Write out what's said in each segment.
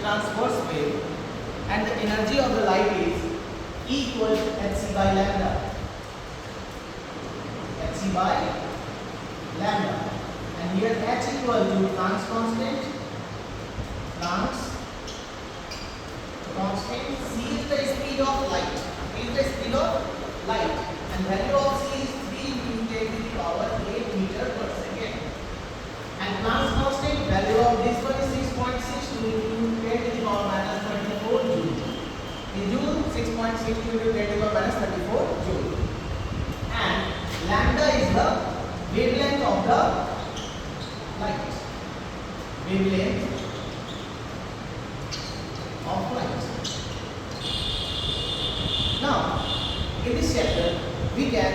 transverse wave, and the energy of the light is E equals hc by lambda. Hc by lambda. And here h equal to Planck's constant. Planck's constant. C is the speed of light. Is the speed of light. And value of C is 3 into 10 to the power 8 meter per second. And Planck's constant value of this one is 6.62 into 10 to the power minus 34 joule. In joule, 6.62 into 10 to the power minus 34 joule. And lambda is the wavelength of the light. Wavelength of light. Now, in this chapter, we can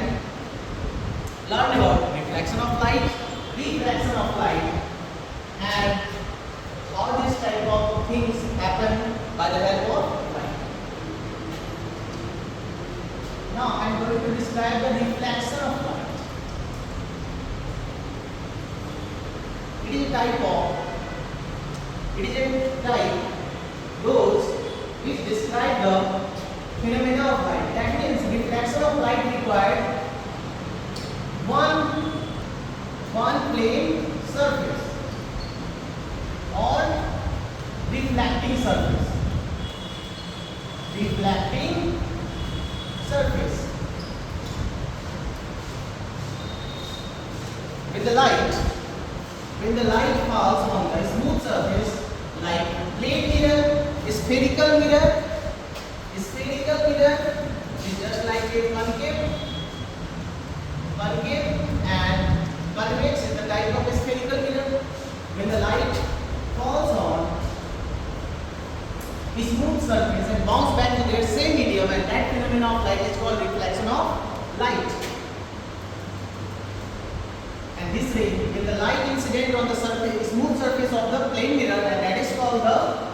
learn about reflection of light, and all these type of things happen by the help of light. Now, I am going to describe the reflection of light. It is a type those which describe the phenomena of light. That means reflection of light required one plane surface or reflecting surface. Reflecting surface. When the light falls on the smooth surface like plane mirror, spherical mirror is just like a concave and convex is the type of spherical mirror. When the light falls on a smooth surface and bounce back to their same medium, and that phenomenon of light is called reflection of light. And this way, when the light incident on the surface, smooth surface of the plane mirror, and that is called the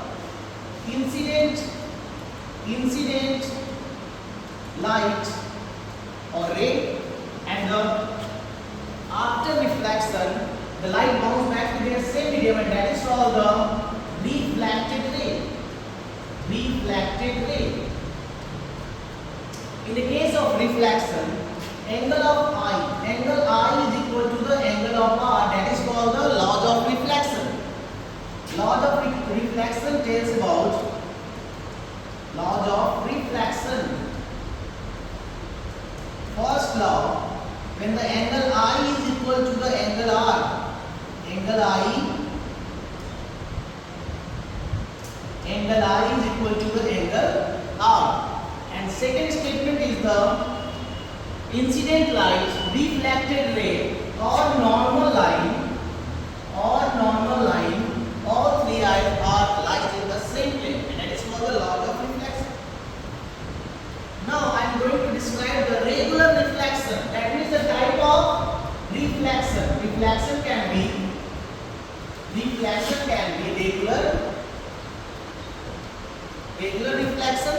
incident light or ray, and after reflection, the light bounces back to their same medium, and that is called the reflected ray. In the case of reflection, angle I is equal to the angle of R. That is called the laws of reflection. Laws of reflection tells about laws of reflection. First law, when the angle I is equal to the angle R, angle I is equal to the angle R. And second statement is the incident light, reflected ray, or normal line, all three are lies in the same plane, and that is called the law of reflection. Now I am going to describe the regular reflection. That means the type of reflection. Reflection can be regular reflection,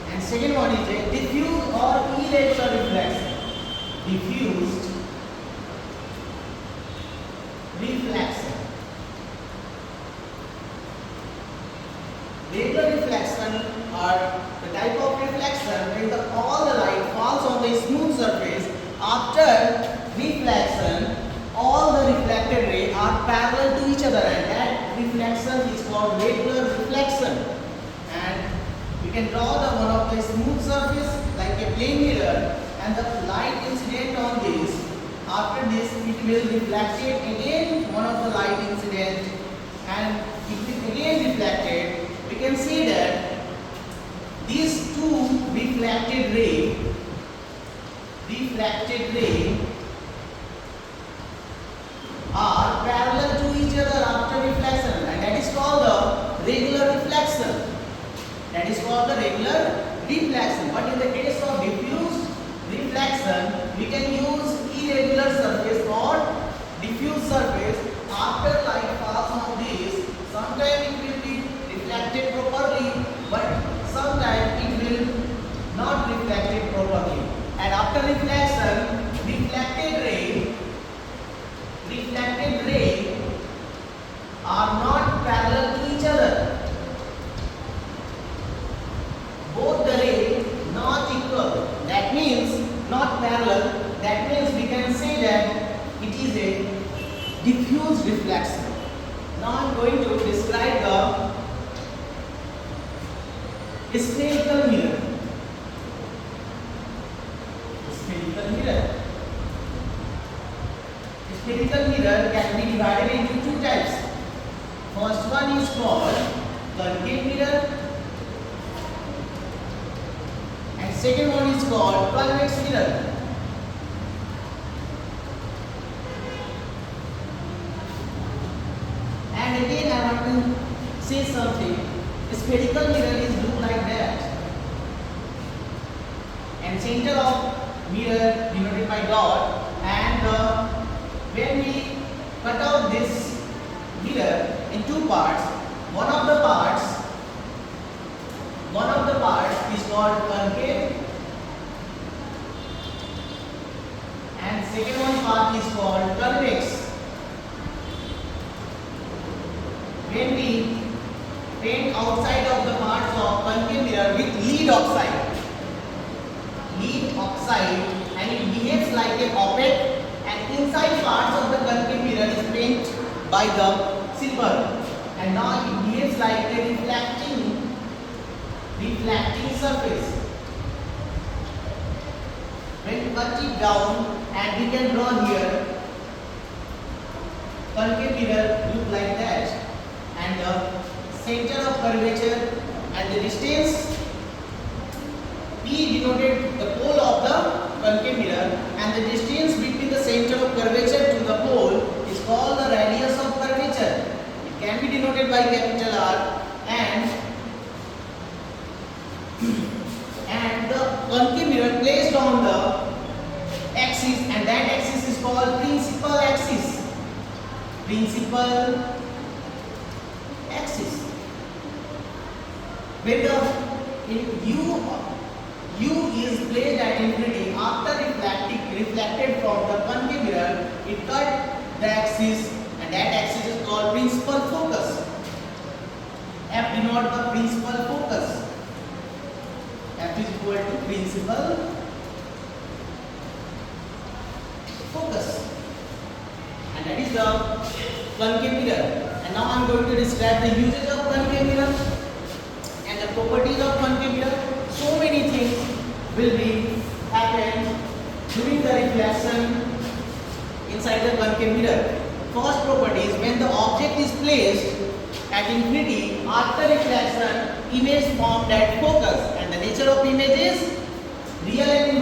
and second one is a diffuse or irregular reflection. Diffused reflection. Regular reflection are the type of reflection when all the light falls on the smooth surface. After reflection, all the reflected rays are parallel to each other, and that reflection is called regular reflection. And you can draw the one of the smooth surface like a plane mirror, and the light incident on this. After this, it will reflected again one of the light incident, and it is again reflected. We can see that these two reflected ray are parallel to each other after reflection, and that is called the regular reflection. But in the case of diffuse reflection, we can use irregular surface or diffuse surface. After light falls on this, sometimes it will be reflected properly, but sometimes it will not reflected properly. And after reflection, reflected ray reflection. Now I am going to describe the spherical mirror. Spherical mirror. Spherical mirror can be divided into two types. First one is called concave mirror, and second one is called convex mirror. And again I want to say something. Spherical mirror is look like that, and center of mirror denoted by dot, and when we cut out this mirror in two parts, one of the parts is called concave, and second one part is called convex. When we paint outside of the parts of concave mirror with lead oxide, and it behaves like a opaque, and inside parts of the concave mirror is painted by the silver, and now it behaves like a reflecting surface. When we cut it down, and we can draw here, concave mirror look like that, and the center of curvature and the distance P denoted the pole of the concave mirror, and the distance between the center of curvature to the pole is called the radius of curvature. It can be denoted by capital R, and the concave mirror placed on the axis, and that axis is called principal axis. Principal axis. When the U is placed at infinity after reflected from the concave mirror, it cut the axis, and that axis is called principal focus. F denotes the principal focus. F is equal to principal focus, and that is the concave mirror. And now I am going to describe the uses of concave mirror and the properties of concave mirror. So many things will be happen during the reflection inside the concave mirror. First property is when the object is placed at infinity after reflection, image formed at focus, and the nature of image is real and